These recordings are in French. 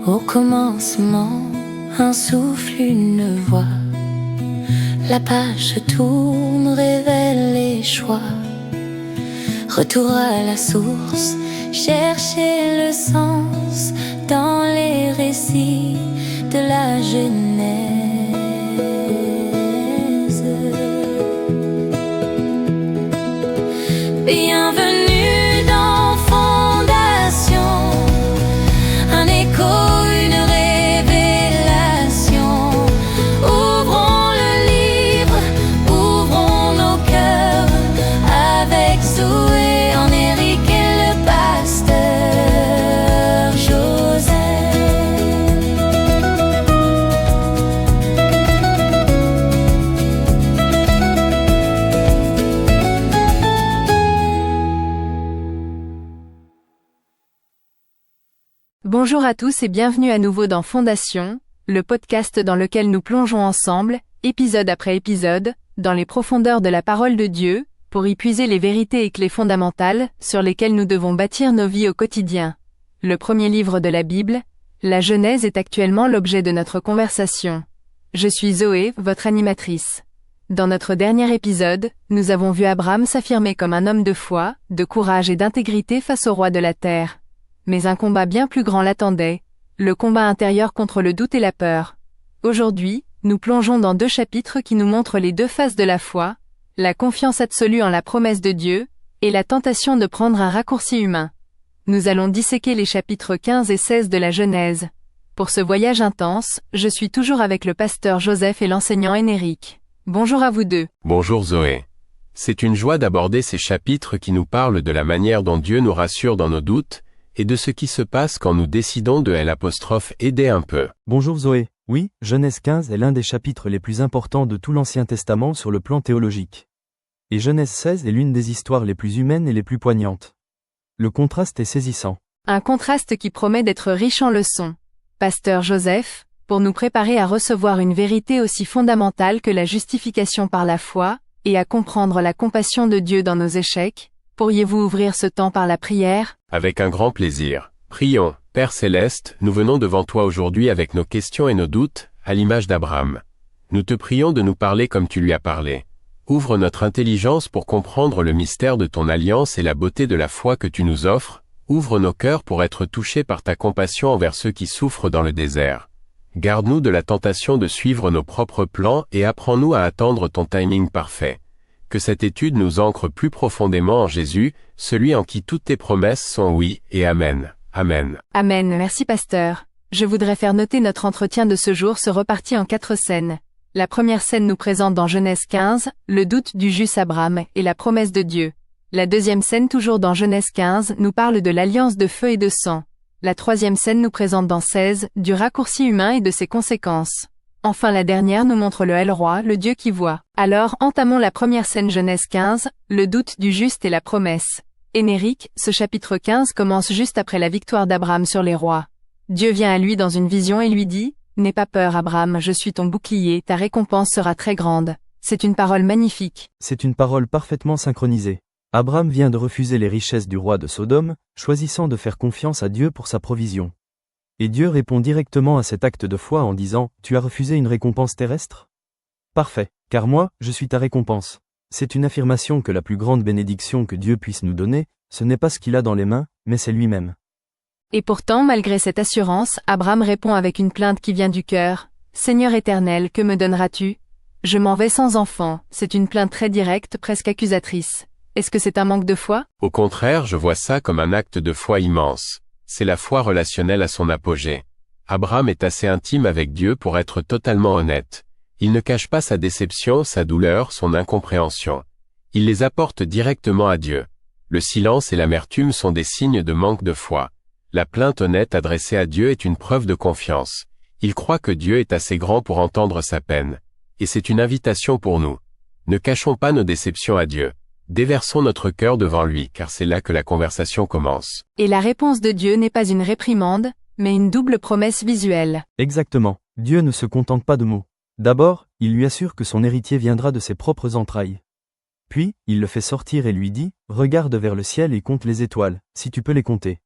Au commencement, un souffle, une voix. La page se tourne, révèle les choix. Retour à la source, chercher le sens dans les récits de la Genèse. Bienvenue dans Fondation, un écho, une révélation. Ouvrons le livre, ouvrons nos cœurs avec Zoé, Éric et le pasteur Joseph. Bonjour à tous et bienvenue à nouveau dans Fondation, le podcast dans lequel nous plongeons ensemble, épisode après épisode, dans les profondeurs de la parole de Dieu, pour y puiser les vérités et clés fondamentales sur lesquelles nous devons bâtir nos vies au quotidien. Le premier livre de la Bible, la Genèse, est actuellement l'objet de notre conversation. Je suis Zoé, votre animatrice. Dans notre dernier épisode, nous avons vu Abraham s'affirmer comme un homme de foi, de courage et d'intégrité face au roi de la terre. Mais un combat bien plus grand l'attendait, le combat intérieur contre le doute et la peur. Aujourd'hui, nous plongeons dans 2 chapitres qui nous montrent les 2 faces de la foi, la confiance absolue en la promesse de Dieu, et la tentation de prendre un raccourci humain. Nous allons disséquer les chapitres 15 et 16 de la Genèse. Pour ce voyage intense, je suis toujours avec le pasteur Joseph et l'enseignant Éric. Bonjour à vous deux. Bonjour Zoé. C'est une joie d'aborder ces chapitres qui nous parlent de la manière dont Dieu nous rassure dans nos doutes, et de ce qui se passe quand nous décidons de aider un peu. Bonjour Zoé. Oui, Genèse 15 est l'un des chapitres les plus importants de tout l'Ancien Testament sur le plan théologique. Et Genèse 16 est l'une des histoires les plus humaines et les plus poignantes. Le contraste est saisissant. Un contraste qui promet d'être riche en leçons. Pasteur Joseph, pour nous préparer à recevoir une vérité aussi fondamentale que la justification par la foi, et à comprendre la compassion de Dieu dans nos échecs, pourriez-vous ouvrir ce temps par la prière? Avec un grand plaisir. Prions. Père Céleste, nous venons devant toi aujourd'hui avec nos questions et nos doutes, à l'image d'Abraham. Nous te prions de nous parler comme tu lui as parlé. Ouvre notre intelligence pour comprendre le mystère de ton alliance et la beauté de la foi que tu nous offres. Ouvre nos cœurs pour être touchés par ta compassion envers ceux qui souffrent dans le désert. Garde-nous de la tentation de suivre nos propres plans et apprends-nous à attendre ton timing parfait. Que cette étude nous ancre plus profondément en Jésus, celui en qui toutes tes promesses sont oui et amen. Amen. Amen, merci pasteur. Je voudrais faire noter notre entretien de ce jour se repartit en 4 scènes. La première scène nous présente dans Genèse 15, le doute du juste Abraham et la promesse de Dieu. La deuxième scène toujours dans Genèse 15 nous parle de l'alliance de feu et de sang. La troisième scène nous présente dans 16, du raccourci humain et de ses conséquences. Enfin la dernière nous montre le El-Roi, le Dieu qui voit. Alors entamons la première scène Genèse 15, le doute du juste et la promesse. Éric, ce chapitre 15 commence juste après la victoire d'Abraham sur les rois. Dieu vient à lui dans une vision et lui dit « N'aie pas peur Abraham, je suis ton bouclier, ta récompense sera très grande. » C'est une parole magnifique. C'est une parole parfaitement synchronisée. Abraham vient de refuser les richesses du roi de Sodome, choisissant de faire confiance à Dieu pour sa provision. Et Dieu répond directement à cet acte de foi en disant « Tu as refusé une récompense terrestre ? Parfait, car moi, je suis ta récompense. » C'est une affirmation que la plus grande bénédiction que Dieu puisse nous donner, ce n'est pas ce qu'il a dans les mains, mais c'est lui-même. Et pourtant, malgré cette assurance, Abraham répond avec une plainte qui vient du cœur. « Seigneur éternel, que me donneras-tu ? Je m'en vais sans enfant. » C'est une plainte très directe, presque accusatrice. Est-ce que c'est un manque de foi? Au contraire, je vois ça comme un acte de foi immense. C'est la foi relationnelle à son apogée. Abraham est assez intime avec Dieu pour être totalement honnête. Il ne cache pas sa déception, sa douleur, son incompréhension. Il les apporte directement à Dieu. Le silence et l'amertume sont des signes de manque de foi. La plainte honnête adressée à Dieu est une preuve de confiance. Il croit que Dieu est assez grand pour entendre sa peine. Et c'est une invitation pour nous. Ne cachons pas nos déceptions à Dieu. Déversons notre cœur devant lui, car c'est là que la conversation commence. Et la réponse de Dieu n'est pas une réprimande, mais une double promesse visuelle. Exactement. Dieu ne se contente pas de mots. D'abord, il lui assure que son héritier viendra de ses propres entrailles. Puis, il le fait sortir et lui dit, « Regarde vers le ciel et compte les étoiles, si tu peux les compter. »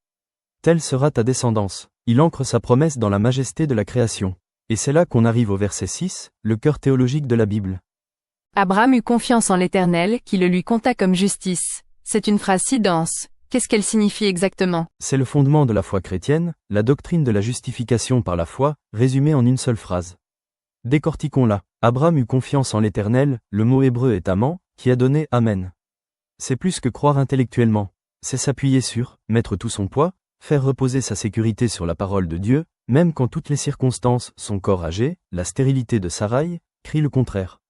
Telle sera ta descendance. Il ancre sa promesse dans la majesté de la création. Et c'est là qu'on arrive au verset 6, le cœur théologique de la Bible. Abraham eut confiance en l'Éternel qui le lui compta comme justice. C'est une phrase si dense. Qu'est-ce qu'elle signifie exactement? C'est le fondement de la foi chrétienne, la doctrine de la justification par la foi, résumée en une seule phrase. Décortiquons-la. Abraham eut confiance en l'Éternel, le mot hébreu est aman, qui a donné Amen. C'est plus que croire intellectuellement. C'est s'appuyer sur, mettre tout son poids, faire reposer sa sécurité sur la parole de Dieu, même quand toutes les circonstances, son corps âgé, la stérilité de Saraï, crient le contraire.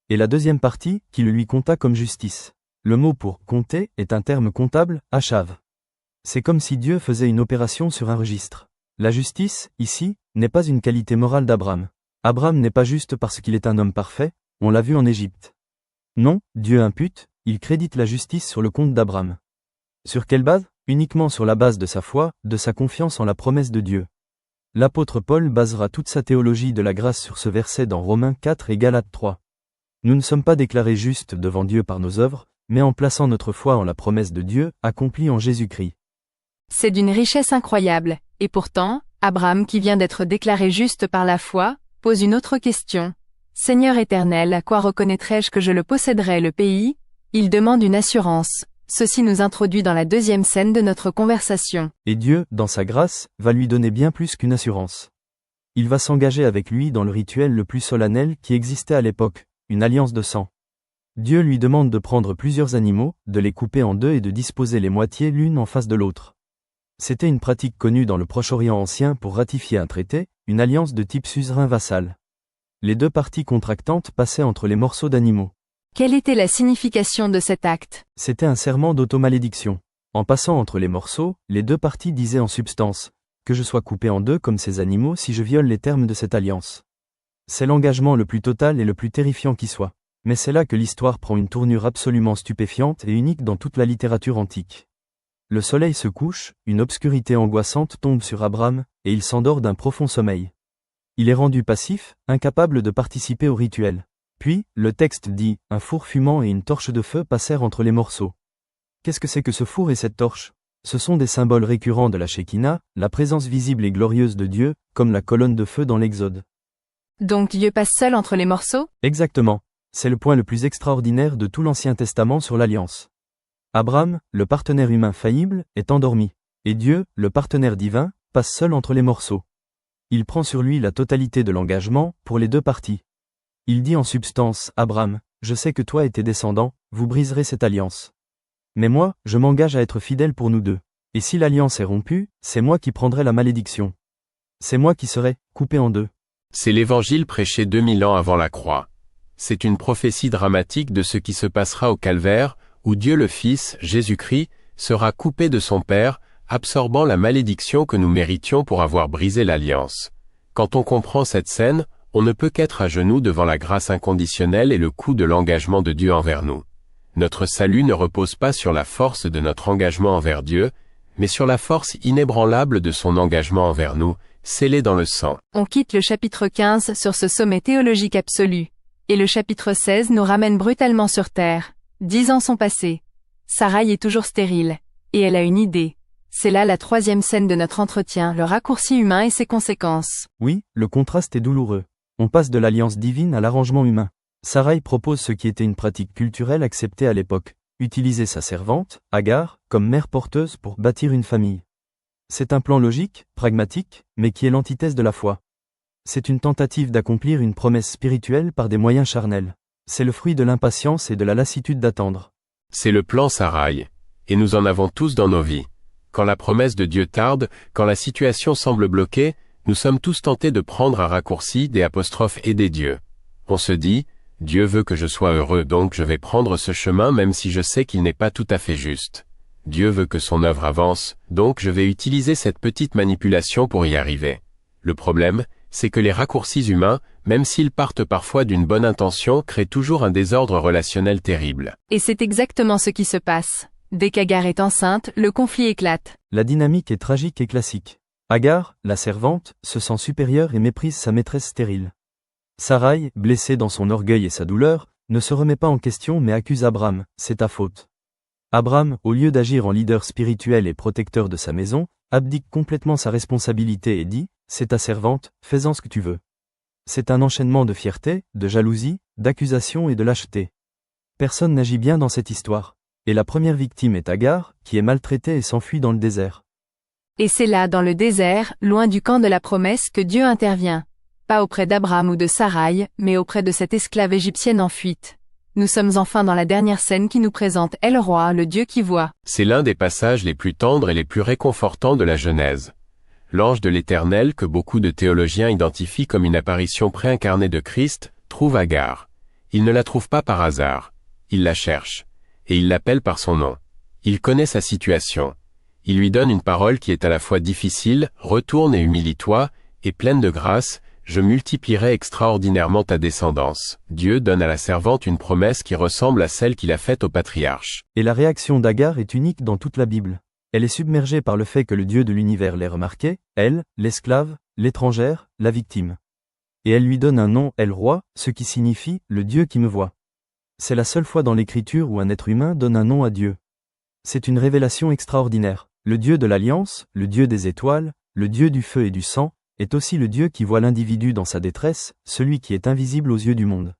Et la deuxième partie, qui le lui compta comme justice. Le mot pour « compter » est un terme comptable, achav. C'est comme si Dieu faisait une opération sur un registre. La justice, ici, n'est pas une qualité morale d'Abraham. Abraham n'est pas juste parce qu'il est un homme parfait, on l'a vu en Égypte. Non, Dieu impute, il crédite la justice sur le compte d'Abraham. Sur quelle base? Uniquement sur la base de sa foi, de sa confiance en la promesse de Dieu. L'apôtre Paul basera toute sa théologie de la grâce sur ce verset dans Romains 4 et Galates 3. Nous ne sommes pas déclarés justes devant Dieu par nos œuvres, mais en plaçant notre foi en la promesse de Dieu, accomplie en Jésus-Christ. C'est d'une richesse incroyable, et pourtant, Abraham qui vient d'être déclaré juste par la foi, pose une autre question. Seigneur éternel, à quoi reconnaîtrai-je que je le posséderai le pays? Il demande une assurance. Ceci nous introduit dans la deuxième scène de notre conversation. Et Dieu, dans sa grâce, va lui donner bien plus qu'une assurance. Il va s'engager avec lui dans le rituel le plus solennel qui existait à l'époque, une alliance de sang. Dieu lui demande de prendre plusieurs animaux, de les couper en deux et de disposer les moitiés l'une en face de l'autre. C'était une pratique connue dans le Proche-Orient ancien pour ratifier un traité, une alliance de type suzerain-vassal. Les deux parties contractantes passaient entre les morceaux d'animaux. Quelle était la signification de cet acte? C'était un serment d'automalédiction. En passant entre les morceaux, les deux parties disaient en substance « que je sois coupé en deux comme ces animaux si je viole les termes de cette alliance ». C'est l'engagement le plus total et le plus terrifiant qui soit. Mais c'est là que l'histoire prend une tournure absolument stupéfiante et unique dans toute la littérature antique. Le soleil se couche, une obscurité angoissante tombe sur Abraham, et il s'endort d'un profond sommeil. Il est rendu passif, incapable de participer au rituel. Puis, le texte dit, un four fumant et une torche de feu passèrent entre les morceaux. Qu'est-ce que c'est que ce four et cette torche? Ce sont des symboles récurrents de la Shekinah, la présence visible et glorieuse de Dieu, comme la colonne de feu dans l'Exode. Donc Dieu passe seul entre les morceaux? Exactement. C'est le point le plus extraordinaire de tout l'Ancien Testament sur l'Alliance. Abraham, le partenaire humain faillible, est endormi. Et Dieu, le partenaire divin, passe seul entre les morceaux. Il prend sur lui la totalité de l'engagement, pour les deux parties. Il dit en substance, Abraham, je sais que toi et tes descendants, vous briserez cette alliance. Mais moi, je m'engage à être fidèle pour nous deux. Et si l'alliance est rompue, c'est moi qui prendrai la malédiction. C'est moi qui serai coupé en deux. C'est l'évangile prêché 2000 ans avant la croix. C'est une prophétie dramatique de ce qui se passera au calvaire, où Dieu le Fils, Jésus-Christ, sera coupé de son Père, absorbant la malédiction que nous méritions pour avoir brisé l'alliance. Quand on comprend cette scène, on ne peut qu'être à genoux devant la grâce inconditionnelle et le coût de l'engagement de Dieu envers nous. Notre salut ne repose pas sur la force de notre engagement envers Dieu, mais sur la force inébranlable de son engagement envers nous, scellé dans le sang. On quitte le chapitre 15 sur ce sommet théologique absolu. Et le chapitre 16 nous ramène brutalement sur terre. 10 ans sont passés. Saraï est toujours stérile. Et elle a une idée. C'est là la troisième scène de notre entretien, le raccourci humain et ses conséquences. Oui, le contraste est douloureux. On passe de l'alliance divine à l'arrangement humain. Saraï propose ce qui était une pratique culturelle acceptée à l'époque. Utiliser sa servante, Agar, comme mère porteuse pour bâtir une famille. C'est un plan logique, pragmatique, mais qui est l'antithèse de la foi. C'est une tentative d'accomplir une promesse spirituelle par des moyens charnels. C'est le fruit de l'impatience et de la lassitude d'attendre. C'est le plan Saraï. Et nous en avons tous dans nos vies. Quand la promesse de Dieu tarde, quand la situation semble bloquée, nous sommes tous tentés de prendre un raccourci, des apostrophes et des dieux. On se dit, Dieu veut que je sois heureux donc je vais prendre ce chemin même si je sais qu'il n'est pas tout à fait juste. Dieu veut que son œuvre avance, donc je vais utiliser cette petite manipulation pour y arriver. Le problème, c'est que les raccourcis humains, même s'ils partent parfois d'une bonne intention, créent toujours un désordre relationnel terrible. Et c'est exactement ce qui se passe. Dès qu'Agar est enceinte, le conflit éclate. La dynamique est tragique et classique. Agar, la servante, se sent supérieure et méprise sa maîtresse stérile. Saraï, blessée dans son orgueil et sa douleur, ne se remet pas en question mais accuse Abraham, c'est ta faute. Abram, au lieu d'agir en leader spirituel et protecteur de sa maison, abdique complètement sa responsabilité et dit « C'est ta servante, fais-en ce que tu veux ». C'est un enchaînement de fierté, de jalousie, d'accusation et de lâcheté. Personne n'agit bien dans cette histoire. Et la première victime est Agar, qui est maltraitée et s'enfuit dans le désert. Et c'est là, dans le désert, loin du camp de la promesse, que Dieu intervient. Pas auprès d'Abraham ou de Saraï, mais auprès de cette esclave égyptienne en fuite. Nous sommes enfin dans la dernière scène qui nous présente El Roi, le Dieu qui voit. C'est l'un des passages les plus tendres et les plus réconfortants de la Genèse. L'ange de l'Éternel, que beaucoup de théologiens identifient comme une apparition préincarnée de Christ, trouve Agar. Il ne la trouve pas par hasard. Il la cherche. Et il l'appelle par son nom. Il connaît sa situation. Il lui donne une parole qui est à la fois difficile, retourne et humilie-toi, et pleine de grâce, je multiplierai extraordinairement ta descendance. Dieu donne à la servante une promesse qui ressemble à celle qu'il a faite au patriarche. Et la réaction d'Agar est unique dans toute la Bible. Elle est submergée par le fait que le Dieu de l'univers l'ait remarquée, elle, l'esclave, l'étrangère, la victime. Et elle lui donne un nom, El Roi, ce qui signifie « le Dieu qui me voit ». C'est la seule fois dans l'Écriture où un être humain donne un nom à Dieu. C'est une révélation extraordinaire. Le Dieu de l'Alliance, le Dieu des étoiles, le Dieu du feu et du sang, est aussi le Dieu qui voit l'individu dans sa détresse, celui qui est invisible aux yeux du monde.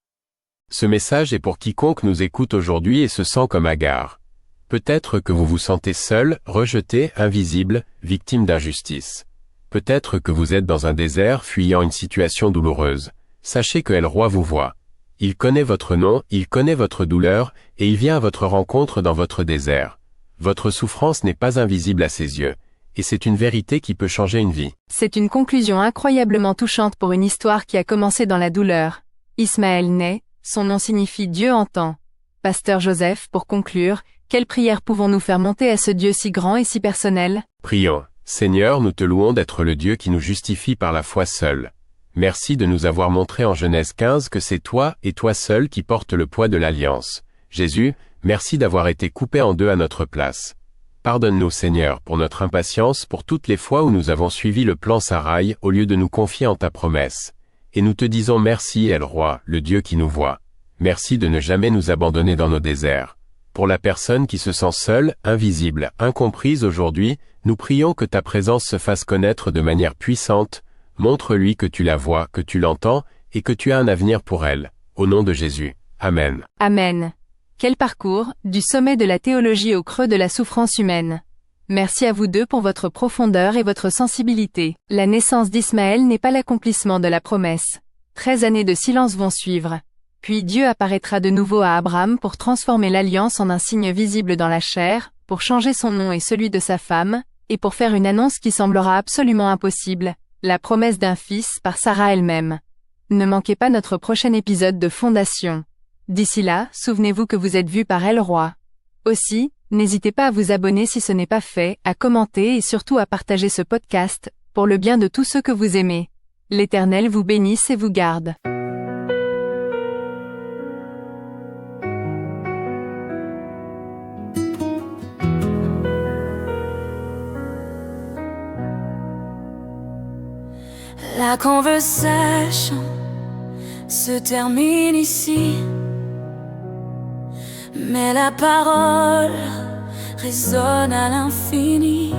Ce message est pour quiconque nous écoute aujourd'hui et se sent comme Agar. Peut-être que vous vous sentez seul, rejeté, invisible, victime d'injustice. Peut-être que vous êtes dans un désert fuyant une situation douloureuse. Sachez que El Roi vous voit. Il connaît votre nom, il connaît votre douleur, et il vient à votre rencontre dans votre désert. Votre souffrance n'est pas invisible à ses yeux. Et c'est une vérité qui peut changer une vie. C'est une conclusion incroyablement touchante pour une histoire qui a commencé dans la douleur. Ismaël naît, son nom signifie Dieu entend. Pasteur Joseph, pour conclure, quelle prière pouvons-nous faire monter à ce Dieu si grand et si personnel? Prions. Seigneur, nous te louons d'être le Dieu qui nous justifie par la foi seule. Merci de nous avoir montré en Genèse 15 que c'est toi et toi seul qui portes le poids de l'alliance. Jésus, merci d'avoir été coupé en deux à notre place. Pardonne-nous Seigneur pour notre impatience, pour toutes les fois où nous avons suivi le plan Saraï au lieu de nous confier en ta promesse. Et nous te disons merci El Roi, le Dieu qui nous voit. Merci de ne jamais nous abandonner dans nos déserts. Pour la personne qui se sent seule, invisible, incomprise aujourd'hui, nous prions que ta présence se fasse connaître de manière puissante. Montre-lui que tu la vois, que tu l'entends, et que tu as un avenir pour elle. Au nom de Jésus. Amen. Amen. Quel parcours, du sommet de la théologie au creux de la souffrance humaine. Merci à vous deux pour votre profondeur et votre sensibilité. La naissance d'Ismaël n'est pas l'accomplissement de la promesse. 13 années de silence vont suivre. Puis Dieu apparaîtra de nouveau à Abraham pour transformer l'alliance en un signe visible dans la chair, pour changer son nom et celui de sa femme, et pour faire une annonce qui semblera absolument impossible, la promesse d'un fils par Sarah elle-même. Ne manquez pas notre prochain épisode de Fondation. D'ici là, souvenez-vous que vous êtes vu par El Roi. Aussi, n'hésitez pas à vous abonner si ce n'est pas fait, à commenter et surtout à partager ce podcast, pour le bien de tous ceux que vous aimez. L'Éternel vous bénisse et vous garde. La conversation se termine ici, mais la parole résonne à l'infini.